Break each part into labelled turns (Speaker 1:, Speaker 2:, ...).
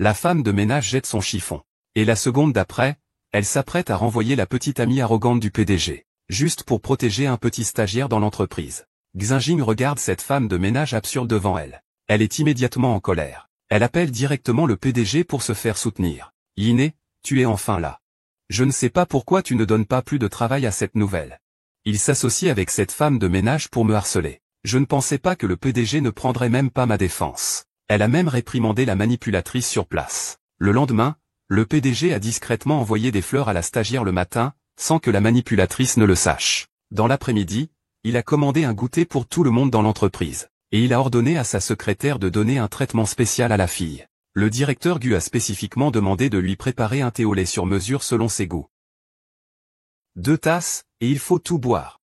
Speaker 1: La femme de ménage jette son chiffon. Et la seconde d'après, elle s'apprête à renvoyer la petite amie arrogante du PDG, juste pour protéger un petit stagiaire dans l'entreprise. Xinjing regarde cette femme de ménage absurde devant elle. Elle est immédiatement en colère. Elle appelle directement le PDG pour se faire soutenir. Yine, tu es enfin là. Je ne sais pas pourquoi tu ne donnes pas plus de travail à cette nouvelle. Il s'associe avec cette femme de ménage pour me harceler. Je ne pensais pas que le PDG ne prendrait même pas ma défense. Elle a même réprimandé la manipulatrice sur place. Le lendemain, le PDG a discrètement envoyé des fleurs à la stagiaire le matin, sans que la manipulatrice ne le sache. Dans l'après-midi, il a commandé un goûter pour tout le monde dans l'entreprise, et il a ordonné à sa secrétaire de donner un traitement spécial à la fille. Le directeur Gu a spécifiquement demandé de lui préparer un thé au lait sur mesure selon ses goûts. 2 tasses, et il faut tout boire.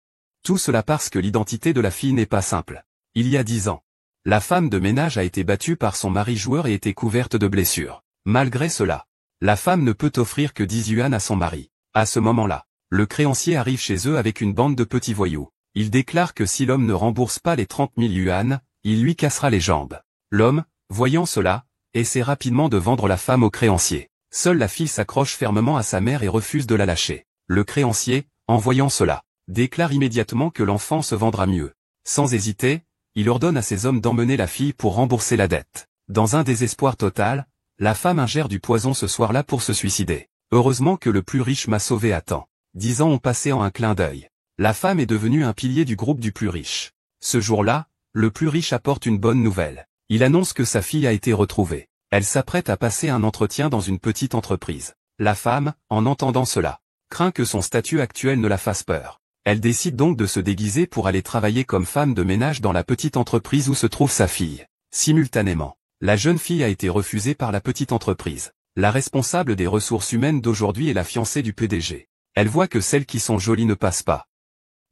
Speaker 1: Tout cela parce que l'identité de la fille n'est pas simple. Il y a 10 ans, la femme de ménage a été battue par son mari joueur et était couverte de blessures. Malgré cela, la femme ne peut offrir que 10 yuan à son mari. À ce moment-là, le créancier arrive chez eux avec une bande de petits voyous. Il déclare que si l'homme ne rembourse pas les 30 000 yuan, il lui cassera les jambes. L'homme, voyant cela, essaie rapidement de vendre la femme au créancier. Seule la fille s'accroche fermement à sa mère et refuse de la lâcher. Le créancier, en voyant cela, déclare immédiatement que l'enfant se vendra mieux. Sans hésiter, il ordonne à ses hommes d'emmener la fille pour rembourser la dette. Dans un désespoir total, la femme ingère du poison ce soir-là pour se suicider. Heureusement que le plus riche m'a sauvé à temps. 10 ans ont passé en un clin d'œil. La femme est devenue un pilier du groupe du plus riche. Ce jour-là, le plus riche apporte une bonne nouvelle. Il annonce que sa fille a été retrouvée. Elle s'apprête à passer un entretien dans une petite entreprise. La femme, en entendant cela, craint que son statut actuel ne la fasse peur. Elle décide donc de se déguiser pour aller travailler comme femme de ménage dans la petite entreprise où se trouve sa fille. Simultanément, la jeune fille a été refusée par la petite entreprise. La responsable des ressources humaines d'aujourd'hui est la fiancée du PDG. Elle voit que celles qui sont jolies ne passent pas.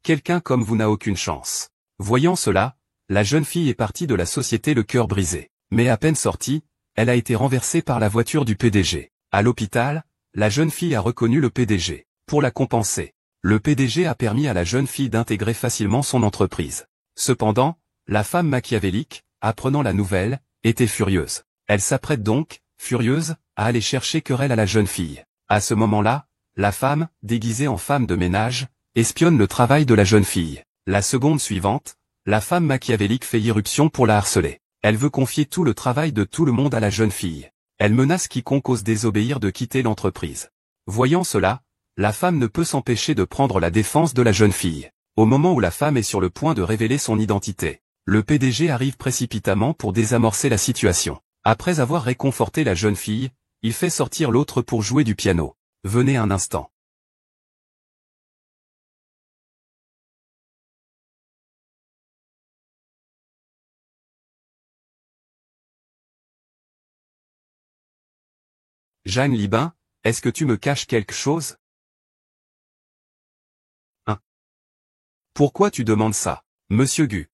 Speaker 1: Quelqu'un comme vous n'a aucune chance. Voyant cela, la jeune fille est partie de la société le cœur brisé. Mais à peine sortie, elle a été renversée par la voiture du PDG. À l'hôpital, la jeune fille a reconnu le PDG. Pour la compenser, le PDG a permis à la jeune fille d'intégrer facilement son entreprise. Cependant, la femme machiavélique, apprenant la nouvelle, était furieuse. Elle s'apprête donc, furieuse, à aller chercher querelle à la jeune fille. À ce moment-là, la femme, déguisée en femme de ménage, espionne le travail de la jeune fille. La seconde suivante, la femme machiavélique fait irruption pour la harceler. Elle veut confier tout le travail de tout le monde à la jeune fille. Elle menace quiconque ose désobéir de quitter l'entreprise. Voyant cela, la femme ne peut s'empêcher de prendre la défense de la jeune fille. Au moment où la femme est sur le point de révéler son identité, le PDG arrive précipitamment pour désamorcer la situation. Après avoir réconforté la jeune fille, il fait sortir l'autre pour jouer du piano. Venez un instant. Jeanne Libin, est-ce que tu me caches quelque chose? Hein? Pourquoi tu demandes ça, Monsieur Gu?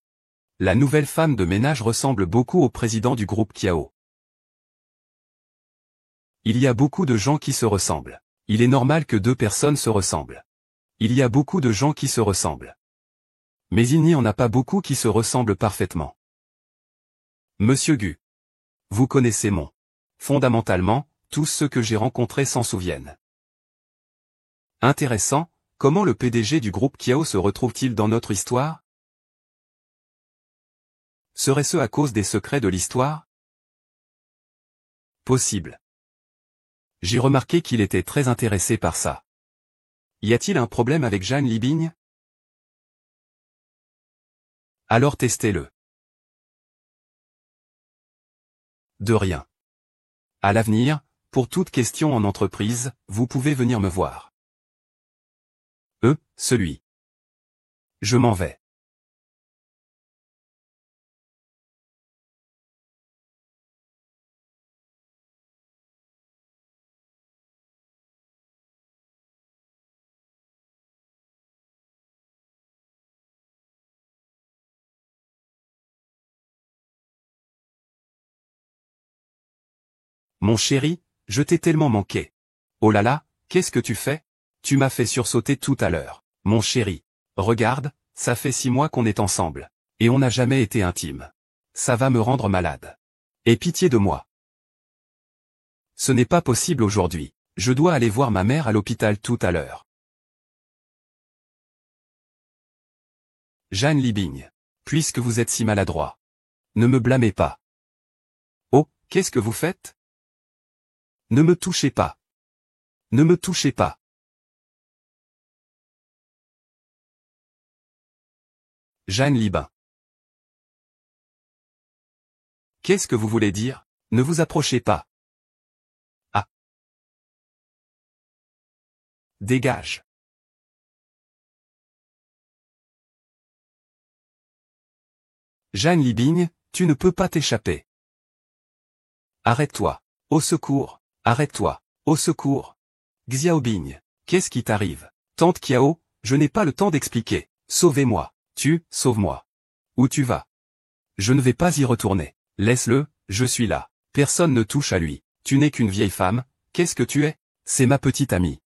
Speaker 1: La nouvelle femme de ménage ressemble beaucoup au président du groupe Kiao. Il y a beaucoup de gens qui se ressemblent. Il est normal que 2 personnes se ressemblent. Il y a beaucoup de gens qui se ressemblent. Mais il n'y en a pas beaucoup qui se ressemblent parfaitement. Monsieur Gu. Vous connaissez mon. Fondamentalement, tous ceux que j'ai rencontrés s'en souviennent. Intéressant, comment le PDG du groupe Kiao se retrouve-t-il dans notre histoire? Serait-ce à cause des secrets de l'histoire? Possible. J'ai remarqué qu'il était très intéressé par ça. Y a-t-il un problème avec Jeanne Libigne? Alors testez-le. De rien. À l'avenir, pour toute question en entreprise, vous pouvez venir me voir. Celui. Je m'en vais. Mon chéri, je t'ai tellement manqué. Oh là là, qu'est-ce que tu fais? Tu m'as fait sursauter tout à l'heure. Mon chéri. Regarde, ça fait 6 mois qu'on est ensemble. Et on n'a jamais été intimes. Ça va me rendre malade. Aie pitié de moi. Ce n'est pas possible aujourd'hui. Je dois aller voir ma mère à l'hôpital tout à l'heure. Jeanne Libigne. Puisque vous êtes si maladroit. Ne me blâmez pas. Oh, qu'est-ce que vous faites? Ne me touchez pas. Ne me touchez pas. Jeanne Libigne. Qu'est-ce que vous voulez dire? Ne vous approchez pas. Ah. Dégage. Jeanne Libigne, tu ne peux pas t'échapper. Arrête-toi. Au secours. Arrête-toi. Au secours. Xiaobing, qu'est-ce qui t'arrive? Tante Kiao, je n'ai pas le temps d'expliquer. Sauvez-moi. Sauve-moi. Où tu vas? Je ne vais pas y retourner. Laisse-le, je suis là. Personne ne touche à lui. Tu n'es qu'une vieille femme, qu'est-ce que tu es? C'est ma petite amie.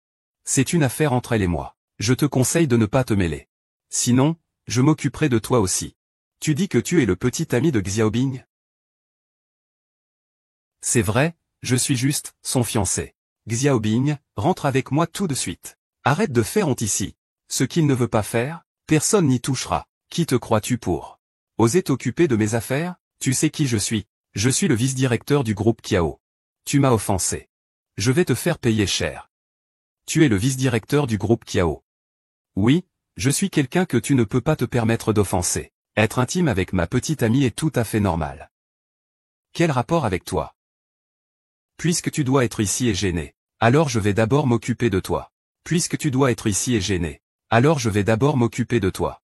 Speaker 1: C'est une affaire entre elle et moi. Je te conseille de ne pas te mêler. Sinon, je m'occuperai de toi aussi. Tu dis que tu es le petit ami de Xiaobing? C'est vrai, je suis juste son fiancé. Xiaobing, rentre avec moi tout de suite. Arrête de faire honte ici. Ce qu'il ne veut pas faire, personne n'y touchera. Qui te crois-tu pour? Oser t'occuper de mes affaires? Tu sais qui je suis. Je suis le vice-directeur du groupe Kiao. Tu m'as offensé. Je vais te faire payer cher. Tu es le vice-directeur du groupe Kiao. Oui, je suis quelqu'un que tu ne peux pas te permettre d'offenser. Être intime avec ma petite amie est tout à fait normal. Quel rapport avec toi? Puisque tu dois être ici et gêné, alors je vais d'abord m'occuper de toi. Puisque tu dois être ici et gêné, alors je vais d'abord m'occuper de toi.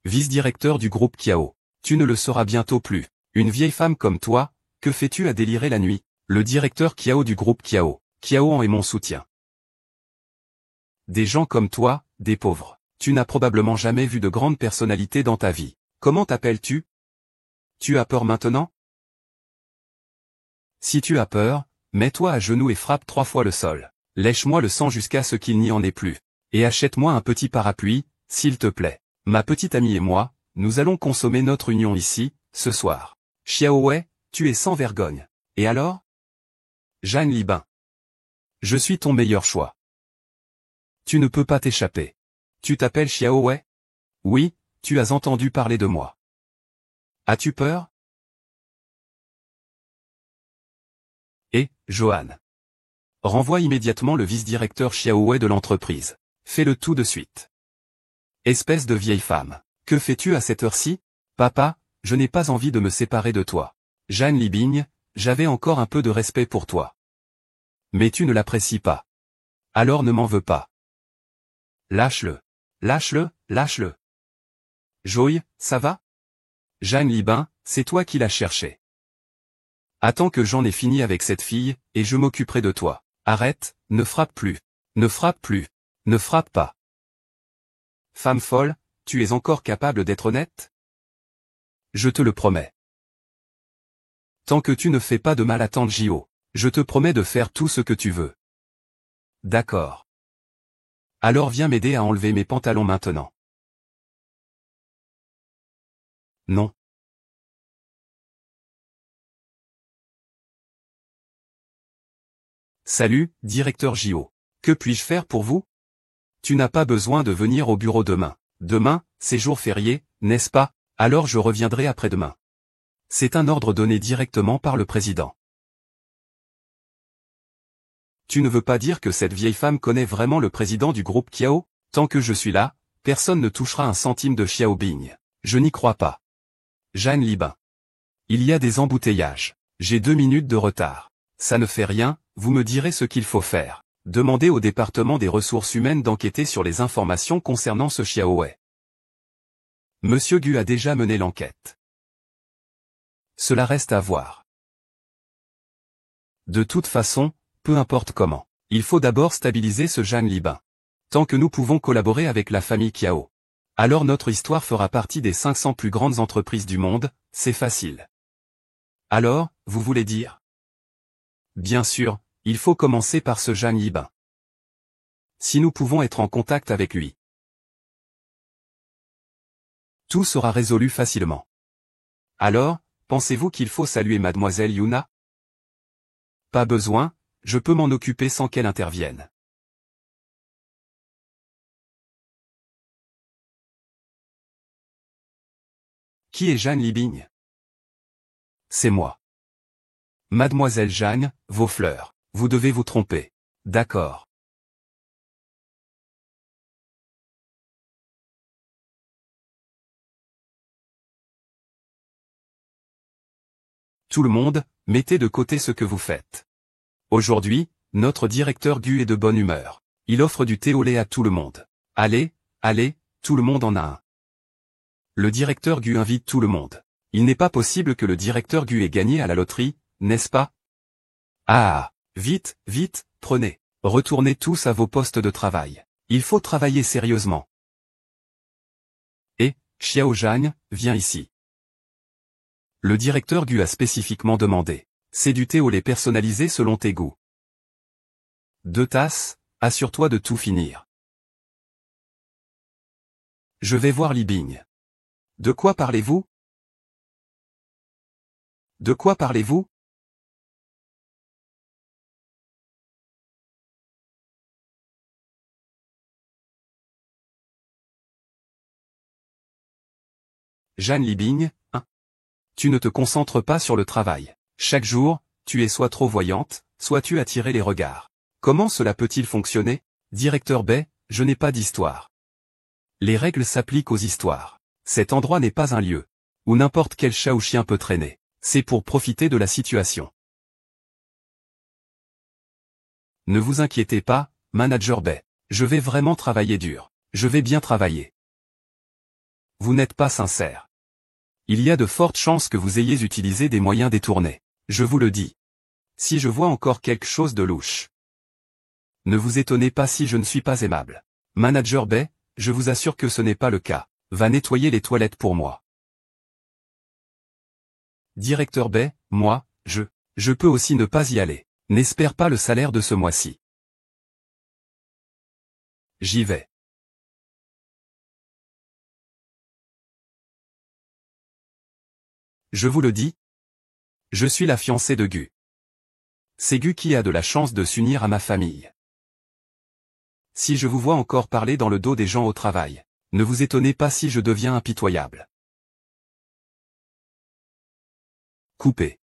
Speaker 1: Vice-directeur du groupe Kiao, tu ne le seras bientôt plus. Une vieille femme comme toi, que fais-tu à délirer la nuit? Le directeur Kiao du groupe Kiao, Kiao en est mon soutien. Des gens comme toi, des pauvres. Tu n'as probablement jamais vu de grandes personnalités dans ta vie. Comment t'appelles-tu? Tu as peur maintenant? Si tu as peur, mets-toi à genoux et frappe 3 fois le sol. Lèche-moi le sang jusqu'à ce qu'il n'y en ait plus. Et achète-moi un petit parapluie, s'il te plaît. Ma petite amie et moi, nous allons consommer notre union ici, ce soir. Xiaowei, tu es sans vergogne. Et alors? Jeanne Libigne. Je suis ton meilleur choix. Tu ne peux pas t'échapper. Tu t'appelles Xiaowei? Oui, tu as entendu parler de moi. As-tu peur? Et, Johan. Renvoie immédiatement le vice-directeur Xiaowei de l'entreprise. Fais-le tout de suite. Espèce de vieille femme. Que fais-tu à cette heure-ci? Papa, je n'ai pas envie de me séparer de toi. Jeanne Libigne, j'avais encore un peu de respect pour toi. Mais tu ne l'apprécies pas. Alors ne m'en veux pas. Lâche-le. Lâche-le, lâche-le. Joy, ça va? Jeanne Libigne, c'est toi qui l'as cherché. Attends que j'en ai fini avec cette fille, et je m'occuperai de toi. Arrête, ne frappe plus. Ne frappe plus. Ne frappe pas. Femme folle, tu es encore capable d'être honnête? Je te le promets. Tant que tu ne fais pas de mal à tante Jio, je te promets de faire tout ce que tu veux. D'accord. Alors viens m'aider à enlever mes pantalons maintenant. Non. Salut, directeur Jio. Que puis-je faire pour vous? Tu n'as pas besoin de venir au bureau demain. Demain, c'est jour férié, n'est-ce pas? Alors je reviendrai après-demain. C'est un ordre donné directement par le président. Tu ne veux pas dire que cette vieille femme connaît vraiment le président du groupe Kiao? Tant que je suis là, personne ne touchera un centime de Xiaobing. Je n'y crois pas. Jeanne Libigne. Il y a des embouteillages. J'ai 2 minutes de retard. Ça ne fait rien, vous me direz ce qu'il faut faire. Demandez au département des ressources humaines d'enquêter sur les informations concernant ce Xiaowei. Monsieur Gu a déjà mené l'enquête. Cela reste à voir. De toute façon, peu importe comment, il faut d'abord stabiliser ce Jeanne Libigne. Tant que nous pouvons collaborer avec la famille Kiao, alors notre histoire fera partie des 500 plus grandes entreprises du monde, c'est facile. Alors, vous voulez dire? Bien sûr, il faut commencer par ce Jeanne Libigne. Si nous pouvons être en contact avec lui, tout sera résolu facilement. Alors, pensez-vous qu'il faut saluer mademoiselle Yuna? Pas besoin, je peux m'en occuper sans qu'elle intervienne. Qui est Jeanne Libing? C'est moi. Mademoiselle Jeanne, vos fleurs. Vous devez vous tromper. D'accord. Tout le monde, mettez de côté ce que vous faites. Aujourd'hui, notre directeur Gu est de bonne humeur. Il offre du thé au lait à tout le monde. Allez, allez, tout le monde en a un. Le directeur Gu invite tout le monde. Il n'est pas possible que le directeur Gu ait gagné à la loterie, n'est-ce pas? Ah, vite, vite, prenez. Retournez tous à vos postes de travail. Il faut travailler sérieusement. Et, Xiao Zhang, viens ici. Le directeur Gu a spécifiquement demandé. C'est du thé au lait personnalisé selon tes goûts. 2 tasses, assure-toi de tout finir. Je vais voir Libing. De quoi parlez-vous? De quoi parlez-vous? Jeanne Libing, hein? Tu ne te concentres pas sur le travail. Chaque jour, tu es soit trop voyante, soit tu attires les regards. Comment cela peut-il fonctionner? Directeur Bay, je n'ai pas d'histoire. Les règles s'appliquent aux histoires. Cet endroit n'est pas un lieu où n'importe quel chat ou chien peut traîner. C'est pour profiter de la situation. Ne vous inquiétez pas, Manager Bay. Je vais vraiment travailler dur. Je vais bien travailler. Vous n'êtes pas sincère. Il y a de fortes chances que vous ayez utilisé des moyens détournés. Je vous le dis. Si je vois encore quelque chose de louche. Ne vous étonnez pas si je ne suis pas aimable. Manager Bay, je vous assure que ce n'est pas le cas. Va nettoyer les toilettes pour moi. Directeur Bay, moi, je peux aussi ne pas y aller. N'espère pas le salaire de ce mois-ci. J'y vais. Je vous le dis. Je suis la fiancée de Gu. C'est Gu qui a de la chance de s'unir à ma famille. Si je vous vois encore parler dans le dos des gens au travail, ne vous étonnez pas si je deviens impitoyable. Coupé.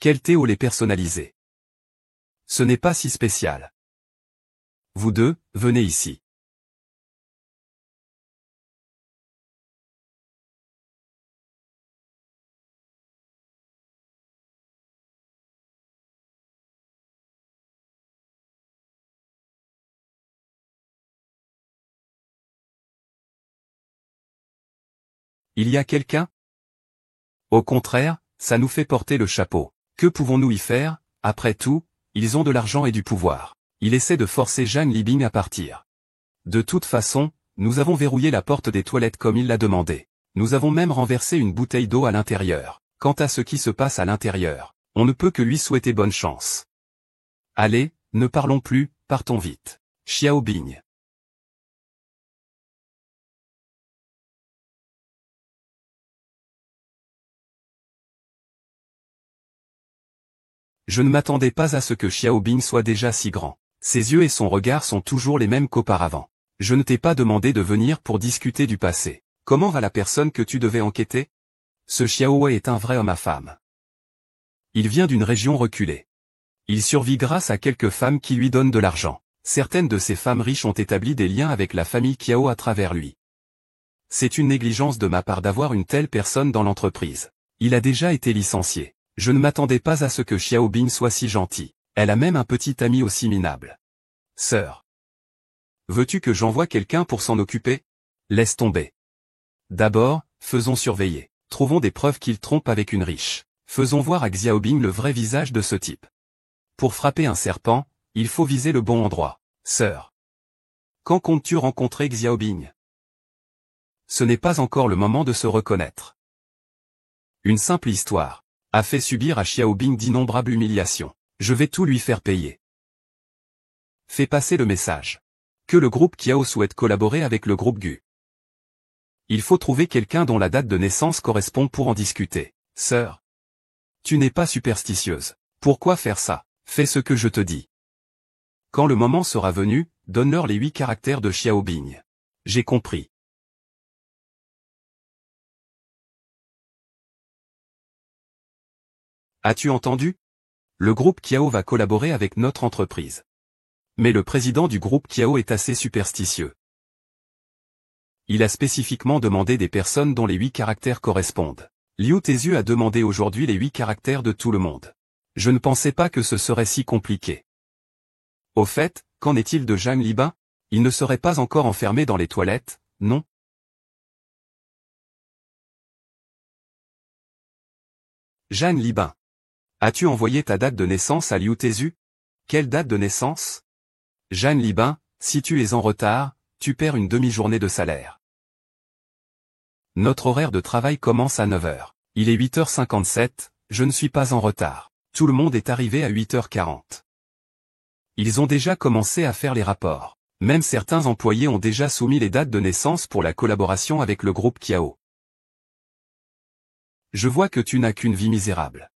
Speaker 1: Quel thé au lait personnalisé. Ce n'est pas si spécial. Vous deux, venez ici. Il y a quelqu'un? Au contraire, ça nous fait porter le chapeau. Que pouvons-nous y faire? Après tout, ils ont de l'argent et du pouvoir. Il essaie de forcer Jeanne Libing à partir. De toute façon, nous avons verrouillé la porte des toilettes comme il l'a demandé. Nous avons même renversé une bouteille d'eau à l'intérieur. Quant à ce qui se passe à l'intérieur, on ne peut que lui souhaiter bonne chance. Allez, ne parlons plus, partons vite. Xiao Bing. Je ne m'attendais pas à ce que Xiao Bing soit déjà si grand. Ses yeux et son regard sont toujours les mêmes qu'auparavant. Je ne t'ai pas demandé de venir pour discuter du passé. Comment va la personne que tu devais enquêter? Ce Xiao Wei est un vrai homme à femme. Il vient d'une région reculée. Il survit grâce à quelques femmes qui lui donnent de l'argent. Certaines de ces femmes riches ont établi des liens avec la famille Kiao à travers lui. C'est une négligence de ma part d'avoir une telle personne dans l'entreprise. Il a déjà été licencié. Je ne m'attendais pas à ce que Xiao Bing soit si gentil. Elle a même un petit ami aussi minable. Sœur. Veux-tu que j'envoie quelqu'un pour s'en occuper? Laisse tomber. D'abord, faisons surveiller. Trouvons des preuves qu'il trompe avec une riche. Faisons voir à Xiaobing le vrai visage de ce type. Pour frapper un serpent, il faut viser le bon endroit. Sœur. Quand comptes-tu rencontrer Xiaobing? Ce n'est pas encore le moment de se reconnaître. Une simple histoire a fait subir à Xiaobing d'innombrables humiliations. Je vais tout lui faire payer. Fais passer le message. Que le groupe Kiao souhaite collaborer avec le groupe Gu. Il faut trouver quelqu'un dont la date de naissance correspond pour en discuter. Sœur. Tu n'es pas superstitieuse. Pourquoi faire ça? Fais ce que je te dis. Quand le moment sera venu, donne-leur les 8 caractères de Xiaobing. J'ai compris. As-tu entendu? Le groupe Kiao va collaborer avec notre entreprise. Mais le président du groupe Kiao est assez superstitieux. Il a spécifiquement demandé des personnes dont les 8 caractères correspondent. Liu Tezu a demandé aujourd'hui les 8 caractères de tout le monde. Je ne pensais pas que ce serait si compliqué. Au fait, qu'en est-il de Zhang Libin? Il ne serait pas encore enfermé dans les toilettes, non? Zhang Libin. As-tu envoyé ta date de naissance à Liu Tezu? Quelle date de naissance? Zhang Libin, si tu es en retard, tu perds une demi-journée de salaire. Notre horaire de travail commence à 9h. Il est 8h57, je ne suis pas en retard. Tout le monde est arrivé à 8h40. Ils ont déjà commencé à faire les rapports. Même certains employés ont déjà soumis les dates de naissance pour la collaboration avec le groupe Kiao. Je vois que tu n'as qu'une vie misérable.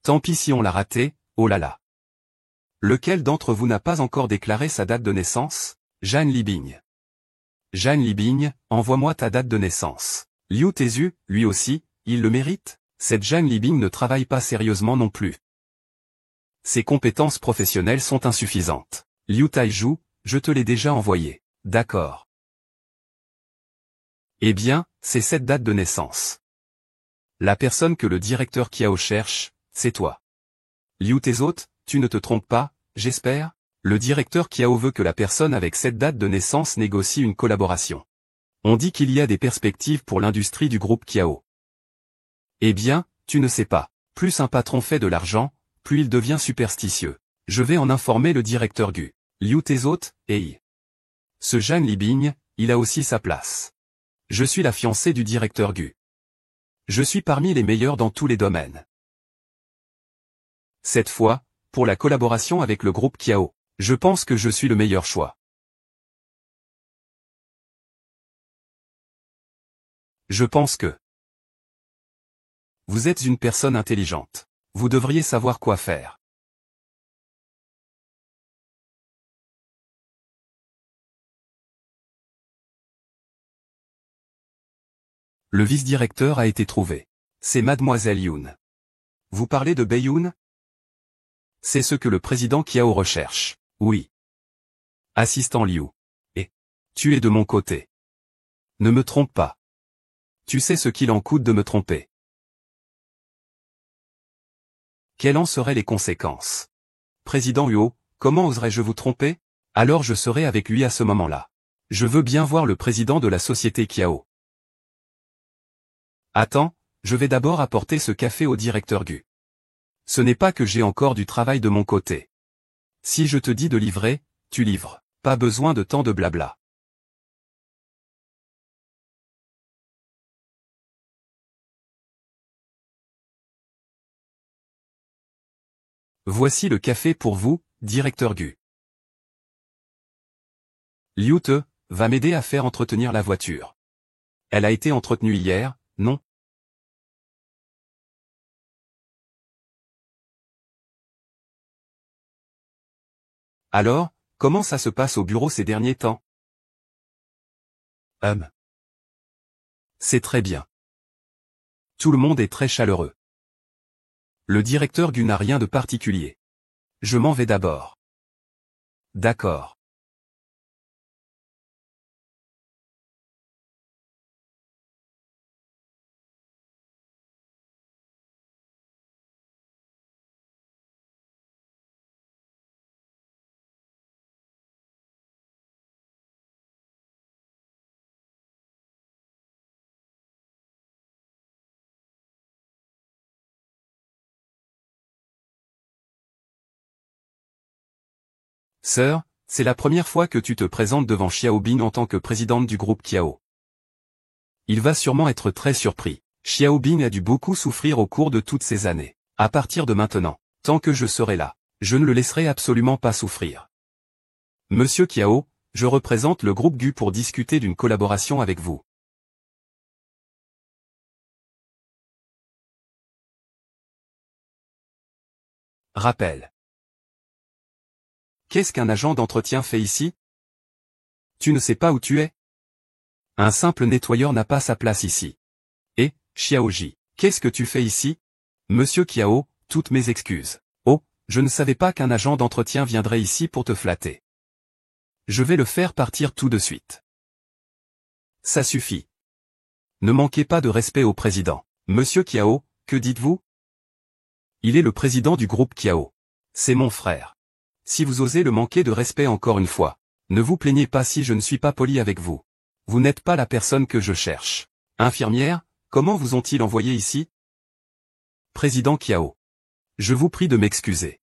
Speaker 1: Tant pis si on l'a raté, oh là là. Lequel d'entre vous n'a pas encore déclaré sa date de naissance? Zhang Libing. Zhang Libing, envoie-moi ta date de naissance. Liu Tezu, lui aussi, il le mérite? Cette Zhang Libing ne travaille pas sérieusement non plus. Ses compétences professionnelles sont insuffisantes. Liu Taizhu, je te l'ai déjà envoyé. D'accord. Eh bien, c'est cette date de naissance. La personne que le directeur Kiao cherche, c'est toi. Liu Tezu, tu ne te trompes pas, j'espère? Le directeur Kiao veut que la personne avec cette date de naissance négocie une collaboration. On dit qu'il y a des perspectives pour l'industrie du groupe Kiao. Eh bien, tu ne sais pas. Plus un patron fait de l'argent, plus il devient superstitieux. Je vais en informer le directeur Gu. Liu Tezu, et ce Zhang Libing, il a aussi sa place. Je suis la fiancée du directeur Gu. Je suis parmi les meilleurs dans tous les domaines. Cette fois, pour la collaboration avec le groupe Kiao, je pense que je suis le meilleur choix. Je pense que vous êtes une personne intelligente. Vous devriez savoir quoi faire. Le vice-directeur a été trouvé. C'est Mademoiselle Yoon. Vous parlez de Baeyoon? C'est ce que le président Kiao recherche. Oui. Assistant Liu. Et tu es de mon côté. Ne me trompe pas. Tu sais ce qu'il en coûte de me tromper. Quelles en seraient les conséquences? Président Huo, comment oserais-je vous tromper? Alors je serai avec lui à ce moment-là. Je veux bien voir le président de la société Kiao. Attends, je vais d'abord apporter ce café au directeur Gu. Ce n'est pas que j'ai encore du travail de mon côté. Si je te dis de livrer, tu livres. Pas besoin de tant de blabla. Voici le café pour vous, directeur Gu. Liu Te, va m'aider à faire entretenir la voiture. Elle a été entretenue hier, non? Alors, comment ça se passe au bureau ces derniers temps? C'est très bien. Tout le monde est très chaleureux. Le directeur Gu n'a rien de particulier. Je m'en vais d'abord. D'accord. Sœur, c'est la première fois que tu te présentes devant Xiaobin en tant que présidente du groupe Kiao. Il va sûrement être très surpris. Xiaobin a dû beaucoup souffrir au cours de toutes ces années. À partir de maintenant, tant que je serai là, je ne le laisserai absolument pas souffrir. Monsieur Kiao, je représente le groupe Gu pour discuter d'une collaboration avec vous. Rappel. Qu'est-ce qu'un agent d'entretien fait ici? Tu ne sais pas où tu es? Un simple nettoyeur n'a pas sa place ici. Et, Xiaoji, qu'est-ce que tu fais ici? Monsieur Kiao, toutes mes excuses. Oh, je ne savais pas qu'un agent d'entretien viendrait ici pour te flatter. Je vais le faire partir tout de suite. Ça suffit. Ne manquez pas de respect au président. Monsieur Kiao, que dites-vous? Il est le président du groupe Kiao. C'est mon frère. Si vous osez le manquer de respect encore une fois, ne vous plaignez pas si je ne suis pas poli avec vous. Vous n'êtes pas la personne que je cherche. Infirmière, comment vous ont-ils envoyé ici? Président Kiao. Je vous prie de m'excuser.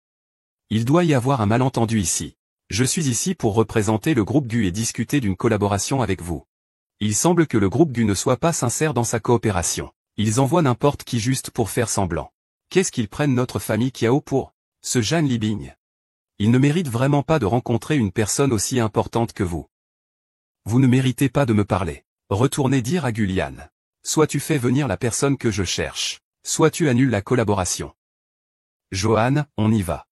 Speaker 1: Il doit y avoir un malentendu ici. Je suis ici pour représenter le groupe GU et discuter d'une collaboration avec vous. Il semble que le groupe GU ne soit pas sincère dans sa coopération. Ils envoient n'importe qui juste pour faire semblant. Qu'est-ce qu'ils prennent notre famille Kiao pour? Ce Zhang Libing. Il ne mérite vraiment pas de rencontrer une personne aussi importante que vous. Vous ne méritez pas de me parler. Retournez dire à Gulian. Soit tu fais venir la personne que je cherche, soit tu annules la collaboration. Johan, on y va.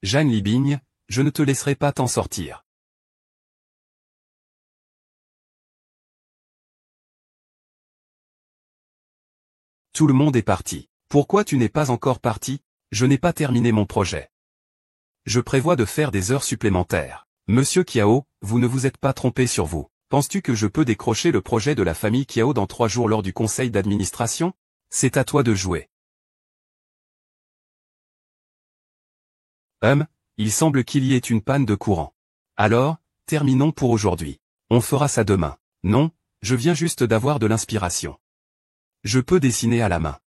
Speaker 1: Zhang Libing, je ne te laisserai pas t'en sortir. Tout le monde est parti. Pourquoi tu n'es pas encore parti? Je n'ai pas terminé mon projet. Je prévois de faire des heures supplémentaires. Monsieur Kiao, vous ne vous êtes pas trompé sur vous. Penses-tu que je peux décrocher le projet de la famille Kiao dans 3 jours lors du conseil d'administration? C'est à toi de jouer. Il semble qu'il y ait une panne de courant. Alors, terminons pour aujourd'hui. On fera ça demain. Non, je viens juste d'avoir de l'inspiration. Je peux dessiner à la main.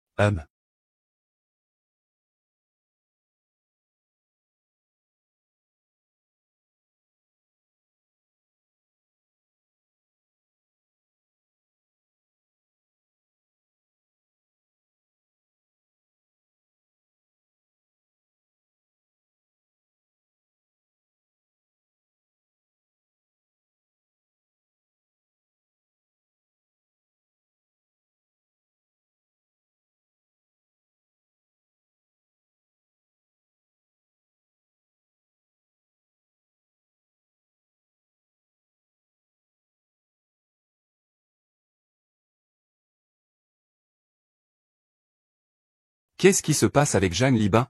Speaker 1: Qu'est-ce qui se passe avec Zhang Libing?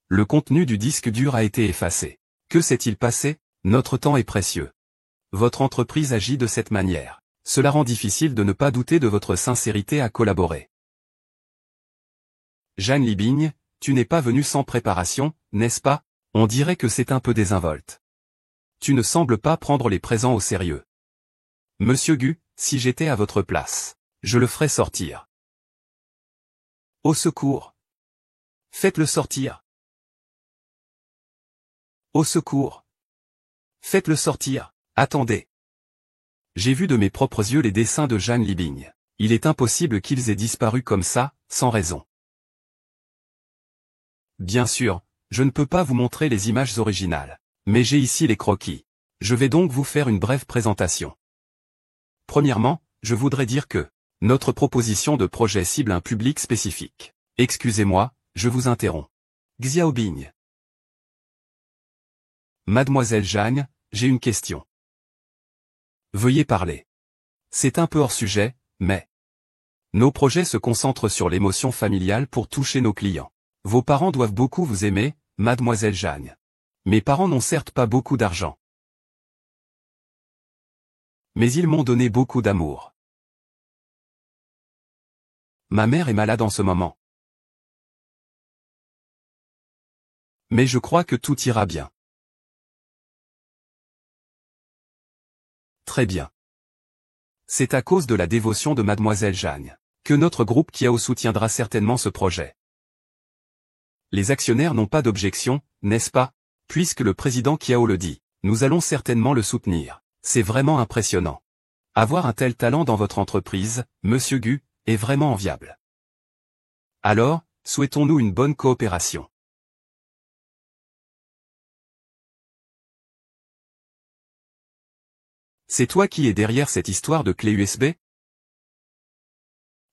Speaker 1: Le contenu du disque dur a été effacé. Que s'est-il passé? Notre temps est précieux. Votre entreprise agit de cette manière. Cela rend difficile de ne pas douter de votre sincérité à collaborer. Zhang Libing, tu n'es pas venu sans préparation, n'est-ce pas? On dirait que c'est un peu désinvolte. Tu ne sembles pas prendre les présents au sérieux. Monsieur Gu, si j'étais à votre place, je le ferais sortir. Au secours! Faites-le sortir! Au secours! Faites-le sortir! Attendez! J'ai vu de mes propres yeux les dessins de Zhang Libing. Il est impossible qu'ils aient disparu comme ça, sans raison. Bien sûr, je ne peux pas vous montrer les images originales. Mais j'ai ici les croquis. Je vais donc vous faire une brève présentation. Premièrement, je voudrais dire que notre proposition de projet cible un public spécifique. Excusez-moi, je vous interromps. Xiaobing. Mademoiselle Zhang, j'ai une question. Veuillez parler. C'est un peu hors sujet, mais nos projets se concentrent sur l'émotion familiale pour toucher nos clients. Vos parents doivent beaucoup vous aimer, Mademoiselle Zhang. Mes parents n'ont certes pas beaucoup d'argent. Mais ils m'ont donné beaucoup d'amour. Ma mère est malade en ce moment. Mais je crois que tout ira bien. Très bien. C'est à cause de la dévotion de Mademoiselle Zhang que notre groupe Kiao soutiendra certainement ce projet. Les actionnaires n'ont pas d'objection, n'est-ce pas? Puisque le président Kiao le dit, nous allons certainement le soutenir. C'est vraiment impressionnant. Avoir un tel talent dans votre entreprise, Monsieur Gu, est vraiment enviable. Alors, souhaitons-nous une bonne coopération. C'est toi qui es derrière cette histoire de clé USB?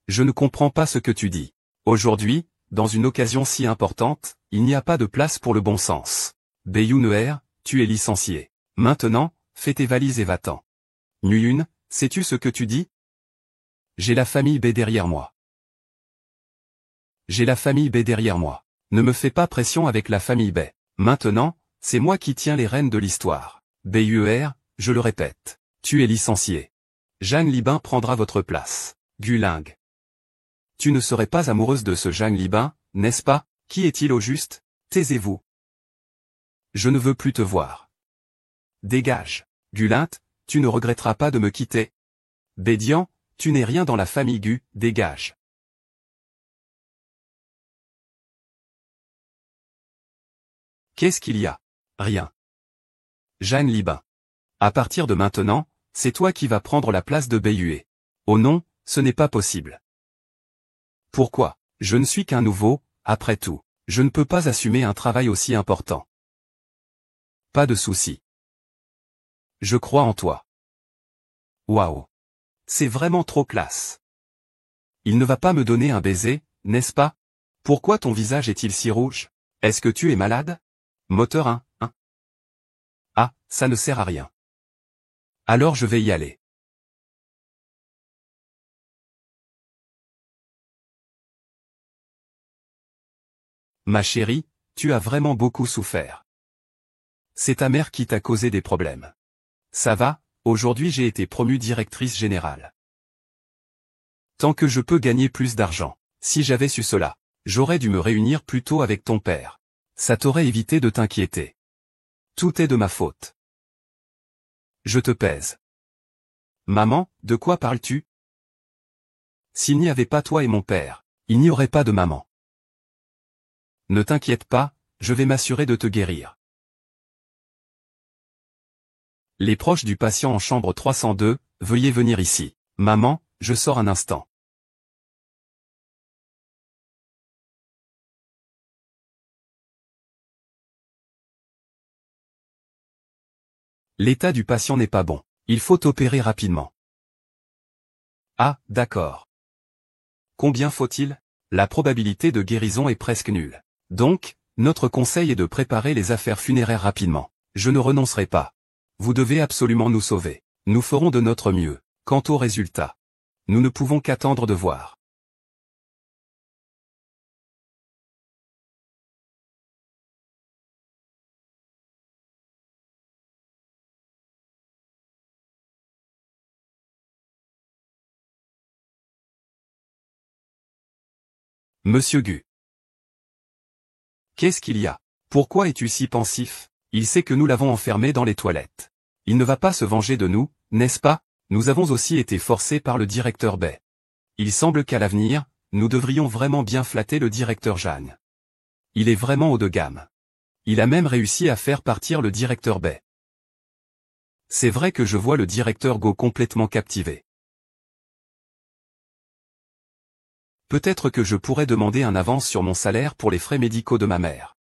Speaker 1: Je ne comprends pas ce que tu dis. Aujourd'hui, dans une occasion si importante, il n'y a pas de place pour le bon sens. Bayouner, tu es licencié. Maintenant, fais tes valises et va-t'en. Nguyen, sais-tu ce que tu dis? J'ai la famille B derrière moi. J'ai la famille B derrière moi. Ne me fais pas pression avec la famille B. Maintenant, c'est moi qui tiens les rênes de l'histoire. BUR, je le répète. Tu es licencié. Jeanne Libin prendra votre place. Guling. Tu ne serais pas amoureuse de ce Jeanne Libin, n'est-ce pas? Qui est-il au juste? Taisez-vous. Je ne veux plus te voir. Dégage. Gulint, tu ne regretteras pas de me quitter. Bédian, tu n'es rien dans la famille Gu, dégage. Qu'est-ce qu'il y a? Rien. Jeanne Libin. À partir de maintenant, c'est toi qui vas prendre la place de Bayué. Oh non, ce n'est pas possible. Pourquoi? Je ne suis qu'un nouveau, après tout. Je ne peux pas assumer un travail aussi important. Pas de souci. Je crois en toi. Waouh. C'est vraiment trop classe. Il ne va pas me donner un baiser, n'est-ce pas? Pourquoi ton visage est-il si rouge? Est-ce que tu es malade? Moteur 1, 1. Ah, ça ne sert à rien. Alors je vais y aller. Ma chérie, tu as vraiment beaucoup souffert. C'est ta mère qui t'a causé des problèmes. Ça va, aujourd'hui j'ai été promue directrice générale. Tant que je peux gagner plus d'argent. Si j'avais su cela, j'aurais dû me réunir plus tôt avec ton père. Ça t'aurait évité de t'inquiéter. Tout est de ma faute. Je te pèse. Maman, de quoi parles-tu? S'il n'y avait pas toi et mon père, il n'y aurait pas de maman. Ne t'inquiète pas, je vais m'assurer de te guérir. Les proches du patient en chambre 302, veuillez venir ici. Maman, je sors un instant. L'état du patient n'est pas bon. Il faut opérer rapidement. Ah, d'accord. Combien faut-il? La probabilité de guérison est presque nulle. Donc, notre conseil est de préparer les affaires funéraires rapidement. Je ne renoncerai pas. Vous devez absolument nous sauver. Nous ferons de notre mieux. Quant au résultat, nous ne pouvons qu'attendre de voir. Monsieur Gu. Qu'est-ce qu'il y a? Pourquoi es-tu si pensif? Il sait que nous l'avons enfermé dans les toilettes. Il ne va pas se venger de nous, n'est-ce pas? Nous avons aussi été forcés par le directeur Bay. Il semble qu'à l'avenir, nous devrions vraiment bien flatter le directeur Jeanne. Il est vraiment haut de gamme. Il a même réussi à faire partir le directeur Bay. C'est vrai que je vois le directeur Go complètement captivé. Peut-être que je pourrais demander un avance sur mon salaire pour les frais médicaux de ma mère.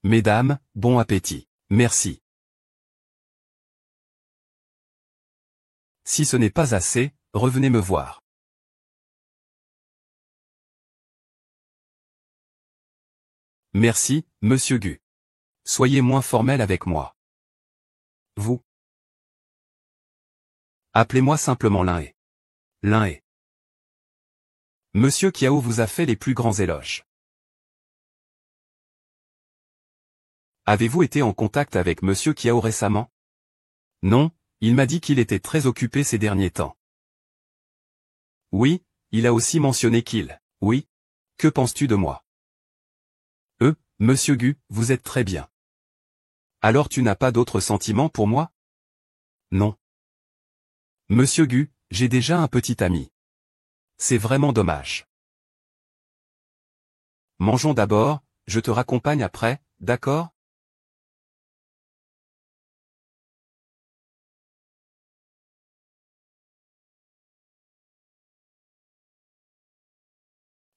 Speaker 1: Mesdames, bon appétit. Merci. Si ce n'est pas assez, revenez me voir. Merci, monsieur Gu. Soyez moins formel avec moi. Vous. Appelez-moi simplement Lin-Hé. Lin-Hé. Monsieur Kiao vous a fait les plus grands éloges. Avez-vous été en contact avec monsieur Kiao récemment? Non, il m'a dit qu'il était très occupé ces derniers temps. Oui, il a aussi mentionné qu'il. Oui. Que penses-tu de moi? Monsieur Gu, vous êtes très bien. Alors tu n'as pas d'autres sentiments pour moi? Non. Monsieur Gu, j'ai déjà un petit ami. C'est vraiment dommage. Mangeons d'abord, je te raccompagne après, d'accord?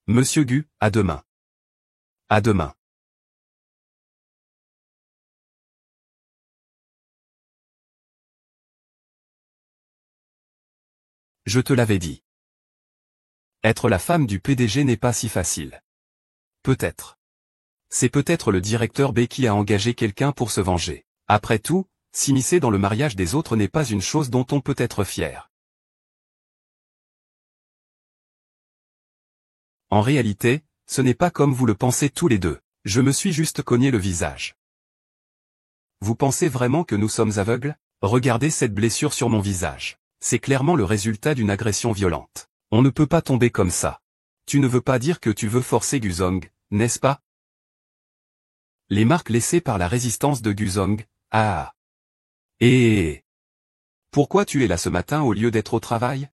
Speaker 1: Monsieur Gu, à demain. À demain. Je te l'avais dit. Être la femme du PDG n'est pas si facile. Peut-être. C'est peut-être le directeur B qui a engagé quelqu'un pour se venger. Après tout, s'immiscer dans le mariage des autres n'est pas une chose dont on peut être fier. En réalité, ce n'est pas comme vous le pensez tous les deux. Je me suis juste cogné le visage. Vous pensez vraiment que nous sommes aveugles? Regardez cette blessure sur mon visage. C'est clairement le résultat d'une agression violente. On ne peut pas tomber comme ça. Tu ne veux pas dire que tu veux forcer Guzong, n'est-ce pas? Les marques laissées par la résistance de Guzong, ah. Et pourquoi tu es là ce matin au lieu d'être au travail?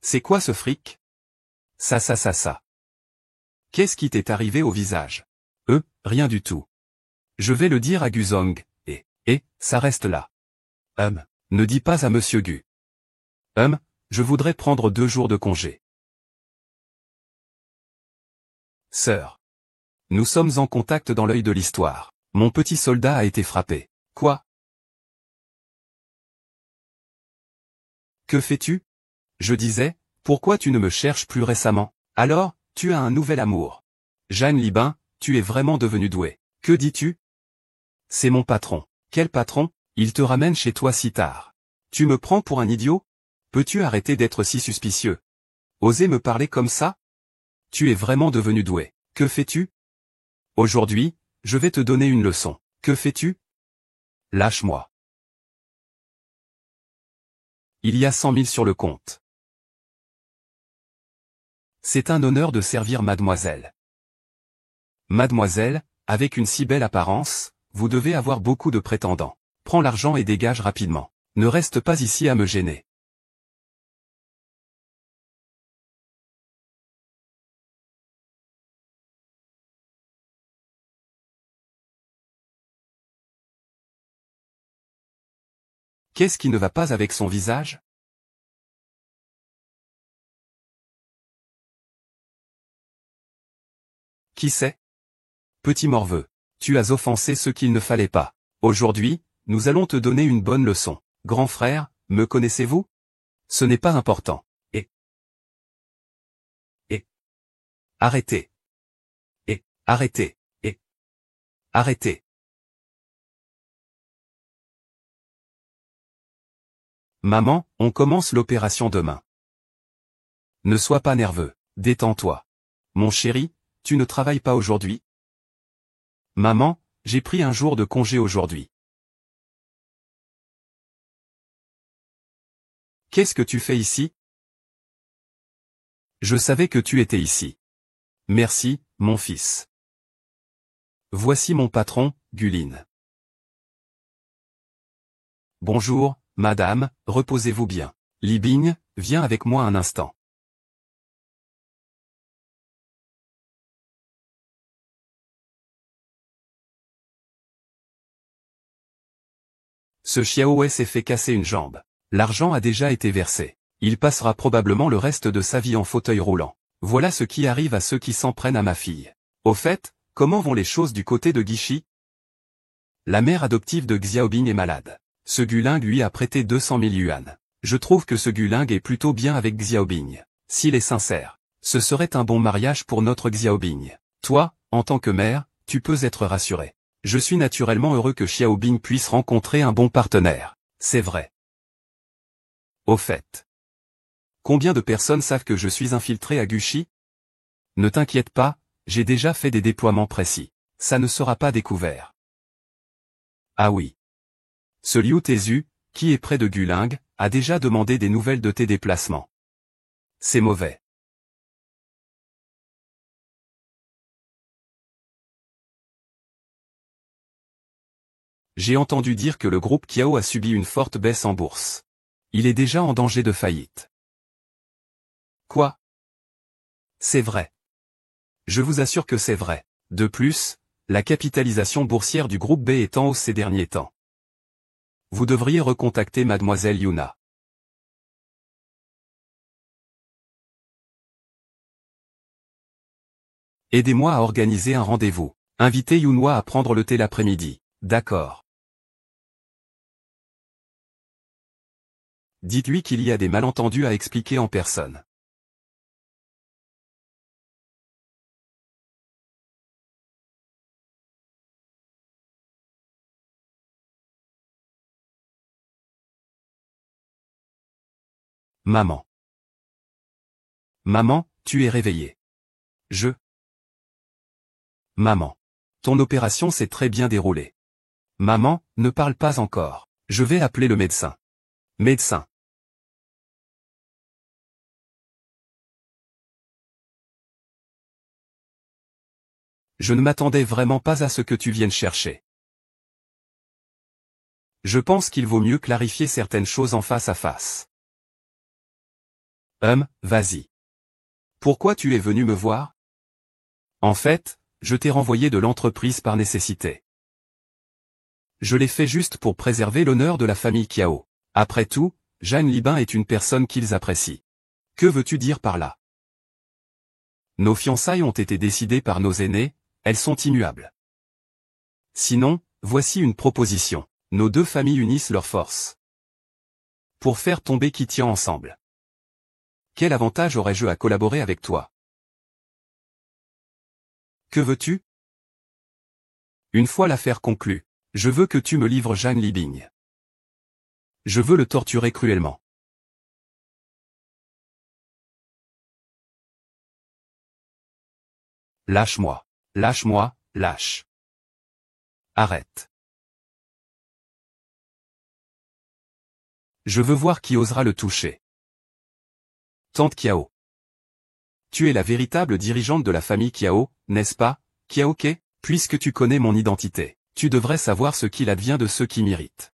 Speaker 1: C'est quoi ce fric? Ça. Qu'est-ce qui t'est arrivé au visage? Rien du tout. Je vais le dire à Guzong, et, ça reste là. Ne dis pas à Monsieur Gu. Je voudrais prendre 2 jours de congé. Sœur. Nous sommes en contact dans l'œil de l'histoire. Mon petit soldat a été frappé. Quoi? Que fais-tu? Je disais, pourquoi tu ne me cherches plus récemment? Alors, tu as un nouvel amour. Jeanne Libin, tu es vraiment devenue douée. Que dis-tu? C'est mon patron. Quel patron? Il te ramène chez toi si tard. Tu me prends pour un idiot? Peux-tu arrêter d'être si suspicieux? Oser me parler comme ça? Tu es vraiment devenu doué. Que fais-tu? Aujourd'hui, je vais te donner une leçon. Que fais-tu? Lâche-moi. Il y a 100 000 sur le compte. C'est un honneur de servir mademoiselle. Mademoiselle, avec une si belle apparence, vous devez avoir beaucoup de prétendants. Prends l'argent et dégage rapidement. Ne reste pas ici à me gêner. Qu'est-ce qui ne va pas avec son visage? Qui sait? Petit morveux, tu as offensé ce qu'il ne fallait pas. Aujourd'hui, nous allons te donner une bonne leçon. Grand frère, me connaissez-vous? Ce n'est pas important. Et. Arrêtez. Arrêtez. Arrêtez. Maman, on commence l'opération demain. Ne sois pas nerveux, détends-toi. Mon chéri, tu ne travailles pas aujourd'hui? Maman, j'ai pris un jour de congé aujourd'hui. Qu'est-ce que tu fais ici? Je savais que tu étais ici. Merci, mon fils. Voici mon patron, Guline. Bonjour, madame, reposez-vous bien. Libing, viens avec moi un instant. Ce Xiaoe s'est fait casser une jambe. L'argent a déjà été versé. Il passera probablement le reste de sa vie en fauteuil roulant. Voilà ce qui arrive à ceux qui s'en prennent à ma fille. Au fait, comment vont les choses du côté de Guichi? La mère adoptive de Xiaobing est malade. Ce Guling lui a prêté 200 000 yuan. Je trouve que ce Guling est plutôt bien avec Xiaobing. S'il est sincère, ce serait un bon mariage pour notre Xiaobing. Toi, en tant que mère, tu peux être rassuré. Je suis naturellement heureux que Xiaobing puisse rencontrer un bon partenaire. C'est vrai. Au fait. Combien de personnes savent que je suis infiltré à Guichi? Ne t'inquiète pas, j'ai déjà fait des déploiements précis. Ça ne sera pas découvert. Ah oui. Ce Liu Tezu, qui est près de Guling, a déjà demandé des nouvelles de tes déplacements. C'est mauvais. J'ai entendu dire que le groupe Kiao a subi une forte baisse en bourse. Il est déjà en danger de faillite. Quoi? C'est vrai. Je vous assure que c'est vrai. De plus, la capitalisation boursière du groupe B est en hausse ces derniers temps. Vous devriez recontacter mademoiselle Yuna. Aidez-moi à organiser un rendez-vous. Invitez Yunhua à prendre le thé l'après-midi. D'accord. Dites-lui qu'il y a des malentendus à expliquer en personne. Maman. Maman, tu es réveillée. Maman. Ton opération s'est très bien déroulée. Maman, ne parle pas encore. Je vais appeler le médecin. Médecin. Je ne m'attendais vraiment pas à ce que tu viennes chercher. Je pense qu'il vaut mieux clarifier certaines choses en face à face. Vas-y. Pourquoi tu es venu me voir? En fait, je t'ai renvoyé de l'entreprise par nécessité. Je l'ai fait juste pour préserver l'honneur de la famille Kiao. Après tout, Jeanne Libin est une personne qu'ils apprécient. Que veux-tu dire par là? Nos fiançailles ont été décidées par nos aînés, elles sont immuables. Sinon, voici une proposition. Nos deux familles unissent leurs forces pour faire tomber Kitian ensemble. Quel avantage aurais-je à collaborer avec toi? Que veux-tu? Une fois l'affaire conclue, je veux que tu me livres Jeanne Libing. Je veux le torturer cruellement. Lâche-moi. Lâche-moi, lâche. Arrête. Je veux voir qui osera le toucher. Tante Kiao. Tu es la véritable dirigeante de la famille Kiao, n'est-ce pas, Kiaoke? Puisque tu connais mon identité, tu devrais savoir ce qu'il advient de ceux qui m'irritent.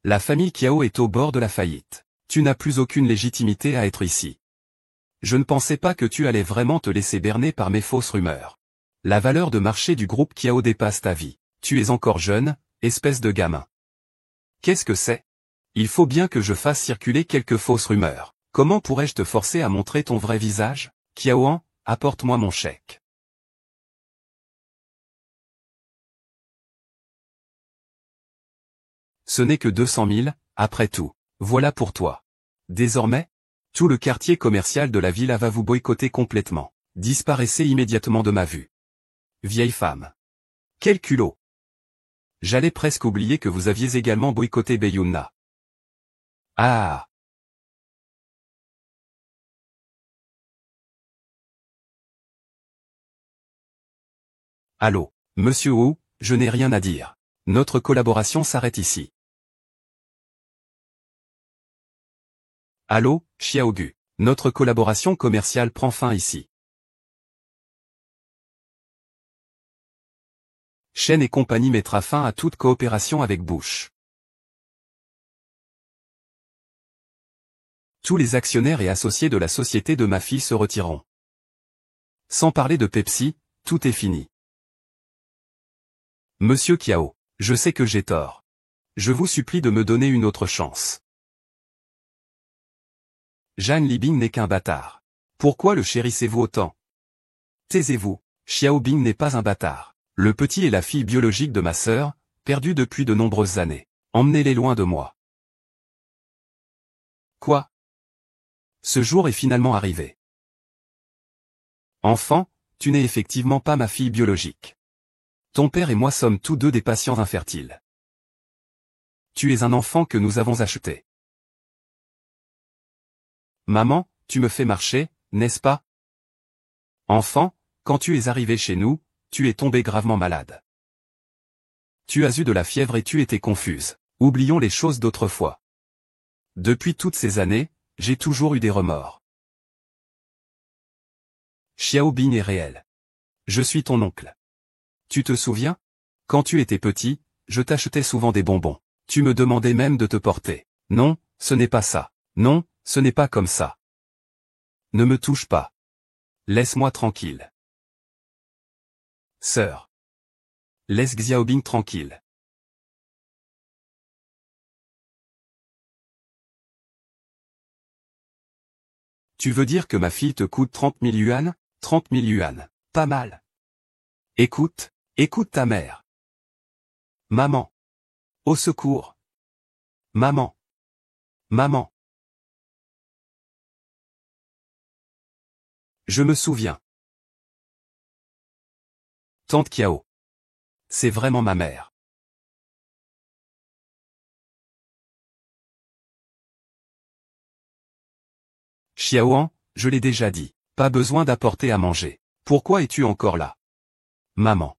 Speaker 1: La famille Kiao est au bord de la faillite. Tu n'as plus aucune légitimité à être ici. Je ne pensais pas que tu allais vraiment te laisser berner par mes fausses rumeurs. La valeur de marché du groupe Kiao dépasse ta vie. Tu es encore jeune, espèce de gamin. Qu'est-ce que c'est? Il faut bien que je fasse circuler quelques fausses rumeurs. Comment pourrais-je te forcer à montrer ton vrai visage? Kiaoan, apporte-moi mon chèque. Ce n'est que 200 000, après tout. Voilà pour toi. Désormais, tout le quartier commercial de la villa va vous boycotter complètement. Disparaissez immédiatement de ma vue. Vieille femme. Quel culot. J'allais presque oublier que vous aviez également boycotté Beyunna. Ah. Allô, monsieur Wu, je n'ai rien à dire. Notre collaboration s'arrête ici. Allô, Xiaogu. Notre collaboration commerciale prend fin ici. Shen et compagnie mettra fin à toute coopération avec Bush. Tous les actionnaires et associés de la société de ma fille se retireront. Sans parler de Pepsi, tout est fini. Monsieur Kiao, je sais que j'ai tort. Je vous supplie de me donner une autre chance. Jeanne Libing n'est qu'un bâtard. Pourquoi le chérissez-vous autant? Taisez-vous, Xiao Bing n'est pas un bâtard. Le petit est la fille biologique de ma sœur, perdue depuis de nombreuses années. Emmenez-les loin de moi. Quoi? Ce jour est finalement arrivé. Enfant, tu n'es effectivement pas ma fille biologique. Ton père et moi sommes tous deux des patients infertiles. Tu es un enfant que nous avons acheté. Maman, tu me fais marcher, n'est-ce pas? Enfant, quand tu es arrivé chez nous, tu es tombé gravement malade. Tu as eu de la fièvre et tu étais confuse. Oublions les choses d'autrefois. Depuis toutes ces années, j'ai toujours eu des remords. Xiao Bing est réel. Je suis ton oncle. Tu te souviens? Quand tu étais petit, je t'achetais souvent des bonbons. Tu me demandais même de te porter. Non, ce n'est pas ça. Non, ce n'est pas comme ça. Ne me touche pas. Laisse-moi tranquille. Sœur. Laisse Xiaobing tranquille. Tu veux dire que ma fille te coûte 30 000 yuan? 30 000 yuan. Pas mal. Écoute ta mère. Maman. Au secours. Maman. Maman. Je me souviens. Tante Kiao. C'est vraiment ma mère. Xiaoan, je l'ai déjà dit. Pas besoin d'apporter à manger. Pourquoi es-tu encore là? Maman.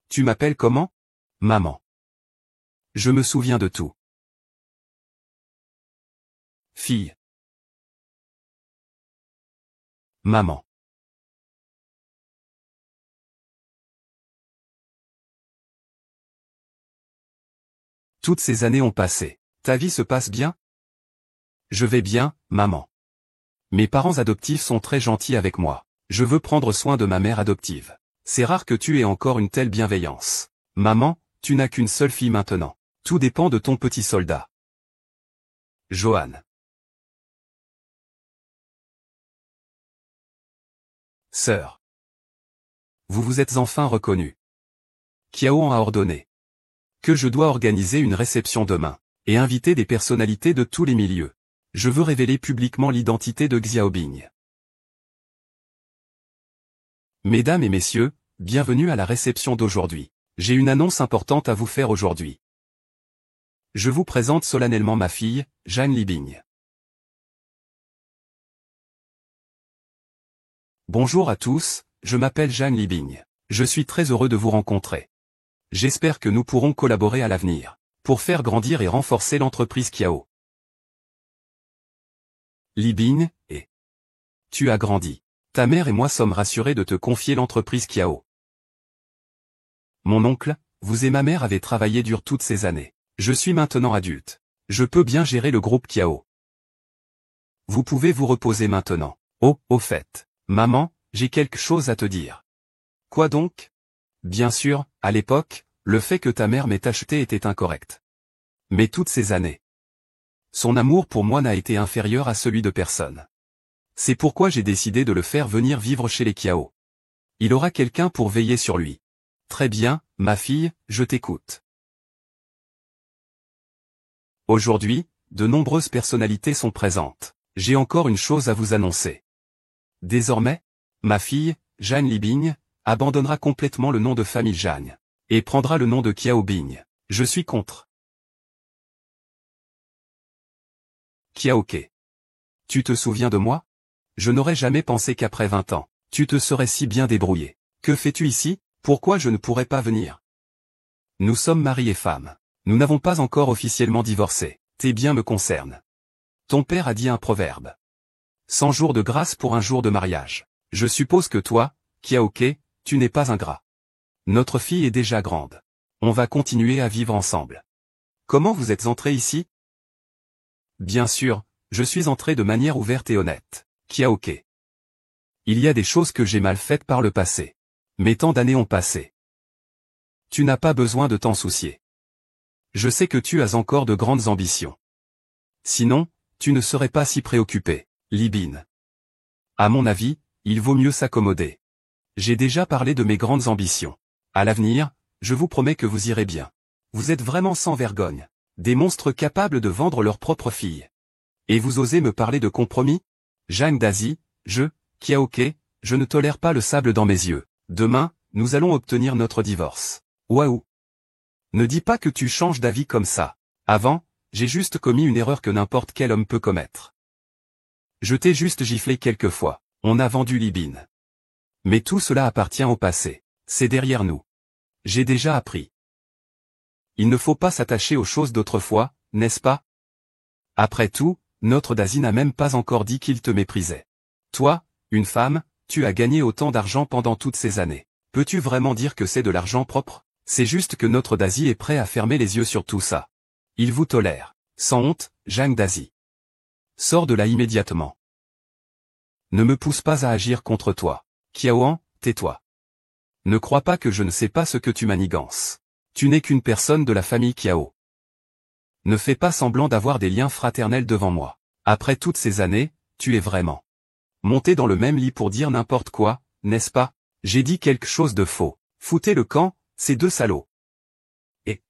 Speaker 1: Tu m'appelles comment? Maman. Je me souviens de tout. Fille. Maman. Toutes ces années ont passé. Ta vie se passe bien? Je vais bien, maman. Mes parents adoptifs sont très gentils avec moi. Je veux prendre soin de ma mère adoptive. C'est rare que tu aies encore une telle bienveillance. Maman, tu n'as qu'une seule fille maintenant. Tout dépend de ton petit soldat. Johan. Sœur. Vous vous êtes enfin reconnus. Kiao a ordonné que je dois organiser une réception demain et inviter des personnalités de tous les milieux. Je veux révéler publiquement l'identité de Xiaobing. Mesdames et messieurs, bienvenue à la réception d'aujourd'hui. J'ai une annonce importante à vous faire aujourd'hui. Je vous présente solennellement ma fille, Zhang Libing. Bonjour à tous, je m'appelle Zhang Libing. Je suis très heureux de vous rencontrer. J'espère que nous pourrons collaborer à l'avenir, pour faire grandir et renforcer l'entreprise Kiao. Libing, et tu as grandi. Ta mère et moi sommes rassurés de te confier l'entreprise Kiao. Mon oncle, vous et ma mère avez travaillé dur toutes ces années. Je suis maintenant adulte. Je peux bien gérer le groupe Kiao. Vous pouvez vous reposer maintenant. Oh, au fait, maman, j'ai quelque chose à te dire. Quoi donc? Bien sûr, à l'époque, le fait que ta mère m'ait acheté était incorrect. Mais toutes ces années, son amour pour moi n'a été inférieur à celui de personne. C'est pourquoi j'ai décidé de le faire venir vivre chez les Kiao. Il aura quelqu'un pour veiller sur lui. Très bien, ma fille, je t'écoute. Aujourd'hui, de nombreuses personnalités sont présentes. J'ai encore une chose à vous annoncer. Désormais, ma fille, Zhang Libing, abandonnera complètement le nom de famille Zhang et prendra le nom de Xiaobing. Je suis contre. Kiaoke. Tu te souviens de moi? Je n'aurais jamais pensé qu'après 20 ans, tu te serais si bien débrouillé. Que fais-tu ici? Pourquoi je ne pourrais pas venir? Nous sommes mari et femme. Nous n'avons pas encore officiellement divorcé. Tes biens me concernent. Ton père a dit un proverbe. 100 jours de grâce pour un jour de mariage. Je suppose que toi, Kiaoke, tu n'es pas ingrat. Notre fille est déjà grande. On va continuer à vivre ensemble. Comment vous êtes entré ici? Bien sûr, je suis entré de manière ouverte et honnête. Kiaoke. Il y a des choses que j'ai mal faites par le passé. Mais tant d'années ont passé. Tu n'as pas besoin de t'en soucier. Je sais que tu as encore de grandes ambitions. Sinon, tu ne serais pas si préoccupé, Libin. À mon avis, il vaut mieux s'accommoder. J'ai déjà parlé de mes grandes ambitions. À l'avenir, je vous promets que vous irez bien. Vous êtes vraiment sans vergogne. Des monstres capables de vendre leur propre fille. Et vous osez me parler de compromis? Zhang Dazi, Kiaoke, je ne tolère pas le sable dans mes yeux. Demain, nous allons obtenir notre divorce. Waouh! Ne dis pas que tu changes d'avis comme ça. Avant, j'ai juste commis une erreur que n'importe quel homme peut commettre. Je t'ai juste giflé quelques fois. On a vendu Libin. Mais tout cela appartient au passé. C'est derrière nous. J'ai déjà appris. Il ne faut pas s'attacher aux choses d'autrefois, n'est-ce pas? Après tout, notre Dazi n'a même pas encore dit qu'il te méprisait. Toi, une femme, tu as gagné autant d'argent pendant toutes ces années. Peux-tu vraiment dire que c'est de l'argent propre? C'est juste que notre Dazi est prêt à fermer les yeux sur tout ça. Il vous tolère. Sans honte, Zhang Dazi. Sors de là immédiatement. Ne me pousse pas à agir contre toi. Kiaoan, tais-toi. Ne crois pas que je ne sais pas ce que tu manigances. Tu n'es qu'une personne de la famille Kiao. Ne fais pas semblant d'avoir des liens fraternels devant moi. Après toutes ces années, tu es vraiment monté dans le même lit pour dire n'importe quoi, n'est-ce pas? J'ai dit quelque chose de faux. Foutez le camp, ces deux salauds. Et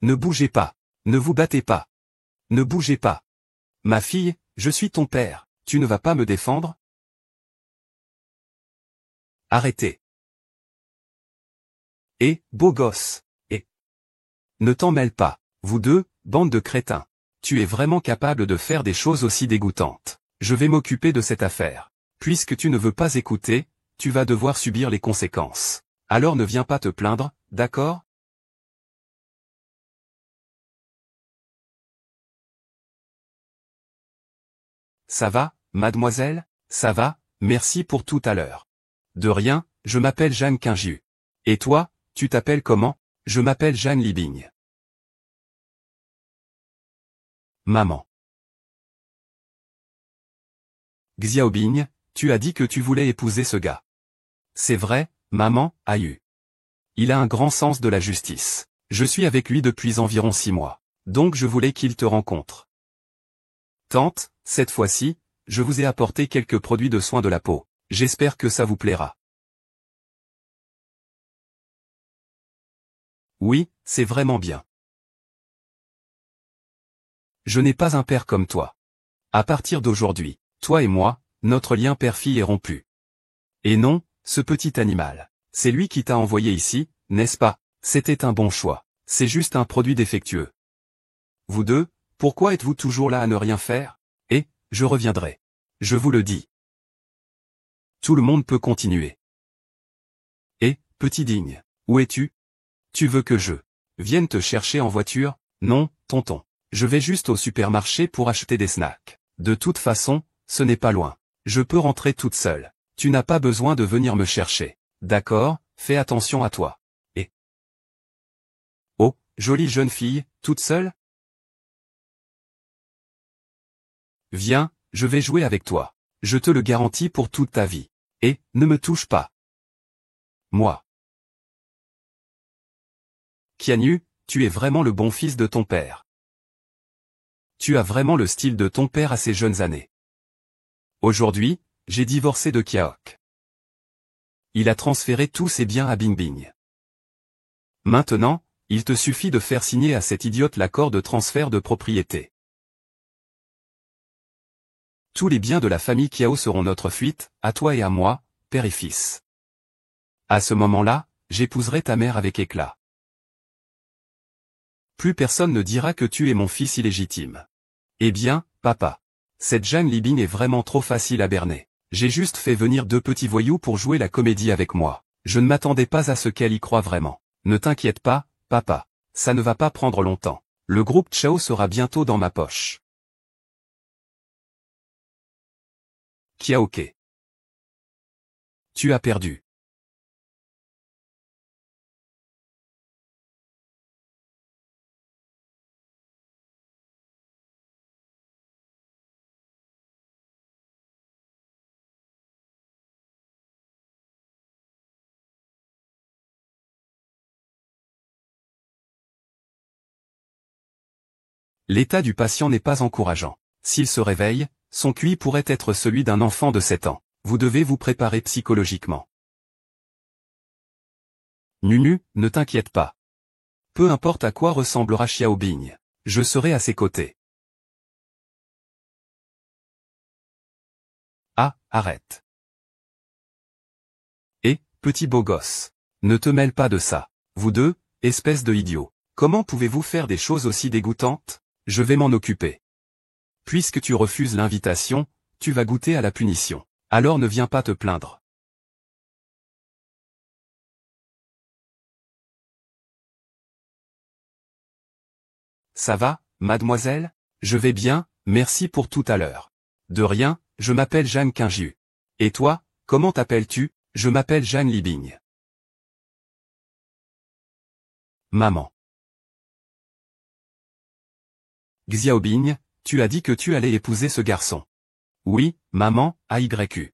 Speaker 1: ne bougez pas. Ne vous battez pas. Ne bougez pas. Ma fille, je suis ton père. Tu ne vas pas me défendre? Arrêtez. Et, beau gosse. Et ne t'en mêle pas. Vous deux, bande de crétins. Tu es vraiment capable de faire des choses aussi dégoûtantes. Je vais m'occuper de cette affaire. Puisque tu ne veux pas écouter, tu vas devoir subir les conséquences. Alors ne viens pas te plaindre, d'accord? Ça va, mademoiselle? Ça va, merci pour tout à l'heure. De rien, je m'appelle Jeanne Quingiu. Et toi, tu t'appelles comment? Je m'appelle Jeanne Libigne. Maman. Xiaobing, tu as dit que tu voulais épouser ce gars. C'est vrai, maman, Ayu. Il a un grand sens de la justice. Je suis avec lui depuis environ 6 mois. Donc je voulais qu'il te rencontre. Tante, cette fois-ci, je vous ai apporté quelques produits de soins de la peau. J'espère que ça vous plaira. Oui, c'est vraiment bien. Je n'ai pas un père comme toi. À partir d'aujourd'hui, toi et moi, notre lien père-fille est rompu. Et non, ce petit animal. C'est lui qui t'a envoyé ici, n'est-ce pas? C'était un bon choix. C'est juste un produit défectueux. Vous deux, pourquoi êtes-vous toujours là à ne rien faire? Et, je reviendrai. Je vous le dis. Tout le monde peut continuer. Et, petit digne, où es-tu? Tu veux que je vienne te chercher en voiture? Non, tonton. Je vais juste au supermarché pour acheter des snacks. De toute façon, ce n'est pas loin. Je peux rentrer toute seule. Tu n'as pas besoin de venir me chercher. D'accord, fais attention à toi. Et... Oh, jolie jeune fille, toute seule? Viens, je vais jouer avec toi. Je te le garantis pour toute ta vie. Et, ne me touche pas. Moi. Qianyu, tu es vraiment le bon fils de ton père. Tu as vraiment le style de ton père à ses jeunes années. Aujourd'hui, j'ai divorcé de Kiaok. Il a transféré tous ses biens à Bingbing. Maintenant, il te suffit de faire signer à cet idiote l'accord de transfert de propriété. Tous les biens de la famille Kiao seront notre fuite, à toi et à moi, père et fils. À ce moment-là, j'épouserai ta mère avec éclat. Plus personne ne dira que tu es mon fils illégitime. Eh bien, papa. Cette Jeanne Libing est vraiment trop facile à berner. J'ai juste fait venir 2 petits voyous pour jouer la comédie avec moi. Je ne m'attendais pas à ce qu'elle y croie vraiment. Ne t'inquiète pas, papa. Ça ne va pas prendre longtemps. Le groupe Chao sera bientôt dans ma poche. Kiaoke. Tu as perdu. L'état du patient n'est pas encourageant. S'il se réveille, son QI pourrait être celui d'un enfant de 7 ans. Vous devez vous préparer psychologiquement. Nunu, ne t'inquiète pas. Peu importe à quoi ressemblera Xiaobing, je serai à ses côtés. Ah, arrête. Et, petit beau gosse. Ne te mêle pas de ça. Vous deux, espèce de idiot. Comment pouvez-vous faire des choses aussi dégoûtantes? Je vais m'en occuper. Puisque tu refuses l'invitation, tu vas goûter à la punition. Alors ne viens pas te plaindre. Ça va, mademoiselle? Je vais bien, merci pour tout à l'heure. De rien, je m'appelle Jeanne Quingiu. Et toi, comment t'appelles-tu? Je m'appelle Jeanne Libing. Maman. Xiaobing, tu as dit que tu allais épouser ce garçon. Oui, maman, AYU.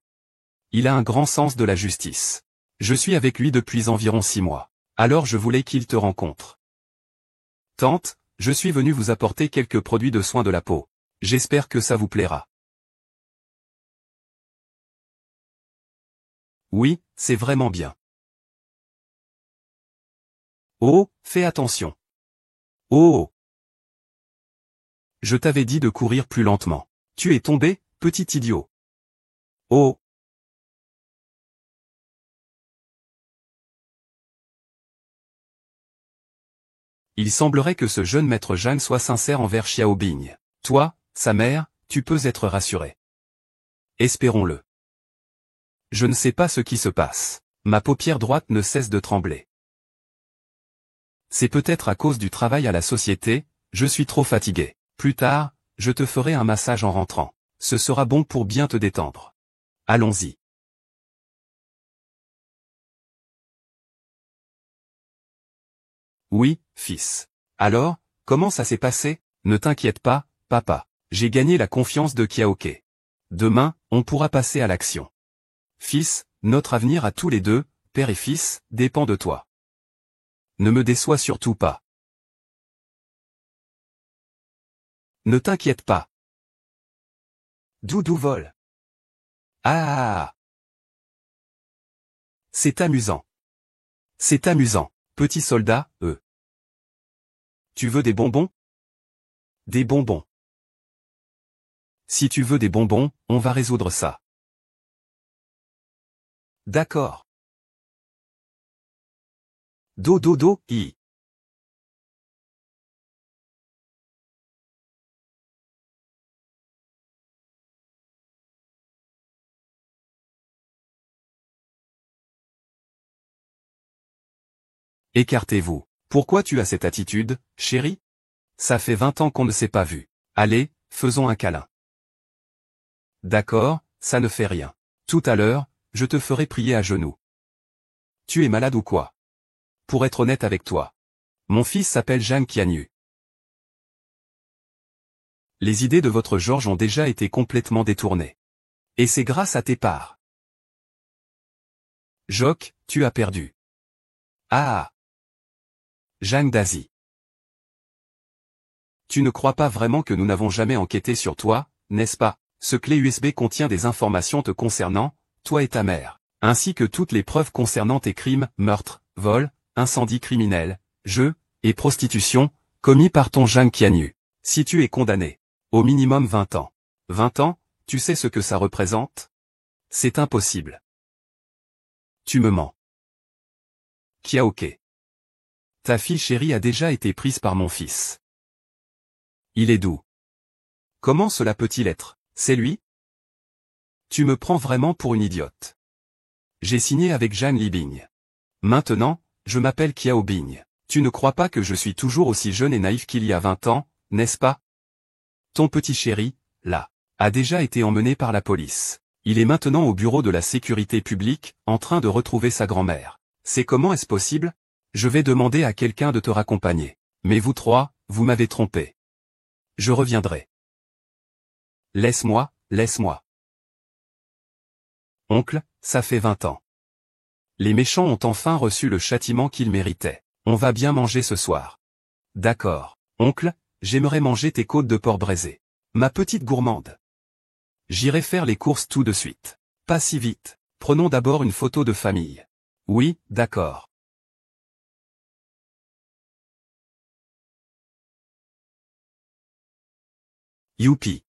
Speaker 1: Il a un grand sens de la justice. Je suis avec lui depuis environ 6 mois. Alors je voulais qu'il te rencontre. Tante, je suis venu vous apporter quelques produits de soins de la peau. J'espère que ça vous plaira. Oui, c'est vraiment bien. Oh, fais attention. Oh, oh. Je t'avais dit de courir plus lentement. Tu es tombé, petit idiot. Oh. Il semblerait que ce jeune maître Zhang soit sincère envers Xiaobing. Toi, sa mère, tu peux être rassuré. Espérons-le. Je ne sais pas ce qui se passe. Ma paupière droite ne cesse de trembler. C'est peut-être à cause du travail à la société, je suis trop fatigué. Plus tard, je te ferai un massage en rentrant. Ce sera bon pour bien te détendre. Allons-y. Oui, fils. Alors, comment ça s'est passé? Ne t'inquiète pas, papa. J'ai gagné la confiance de Kiaoke. Demain, on pourra passer à l'action. Fils, notre avenir à tous les deux, père et fils, dépend de toi. Ne me déçois surtout pas. Ne t'inquiète pas. Doudou vole. Ah. C'est amusant. C'est amusant. Petit soldat, Tu veux des bonbons? Des bonbons. Si tu veux des bonbons, on va résoudre ça. D'accord. I. Écartez-vous. Pourquoi tu as cette attitude, chérie? Ça fait 20 ans qu'on ne s'est pas vu. Allez, faisons un câlin. D'accord, ça ne fait rien. Tout à l'heure, je te ferai prier à genoux. Tu es malade ou quoi? Pour être honnête avec toi. Mon fils s'appelle Zhang Qianyu. Les idées de votre Georges ont déjà été complètement détournées. Et c'est grâce à tes parts. Jock, tu as perdu. Ah. Zhang Dazi. Tu ne crois pas vraiment que nous n'avons jamais enquêté sur toi, n'est-ce pas? Ce clé USB contient des informations te concernant, toi et ta mère, ainsi que toutes les preuves concernant tes crimes, meurtres, vols, incendies criminels, jeux, et prostitution, commis par ton Zhang Qianyu. Si tu es condamné, au minimum 20 ans. 20 ans, tu sais ce que ça représente? C'est impossible. Tu me mens. Kiaoke. Ta fille chérie a déjà été prise par mon fils. Il est doux. Comment cela peut-il être? C'est lui? Tu me prends vraiment pour une idiote. J'ai signé avec Zhang Libing. Maintenant, je m'appelle Kiao Bing. Tu ne crois pas que je suis toujours aussi jeune et naïf qu'il y a 20 ans, n'est-ce pas? Ton petit chéri, là, a déjà été emmené par la police. Il est maintenant au bureau de la sécurité publique, en train de retrouver sa grand-mère. C'est comment est-ce possible? Je vais demander à quelqu'un de te raccompagner. Mais vous trois, vous m'avez trompé. Je reviendrai. Laisse-moi, laisse-moi. Oncle, ça fait 20 ans. Les méchants ont enfin reçu le châtiment qu'ils méritaient. On va bien manger ce soir. D'accord. Oncle, j'aimerais manger tes côtes de porc braisées. Ma petite gourmande. J'irai faire les courses tout de suite. Pas si vite. Prenons d'abord une photo de famille. Oui, d'accord. Youpi.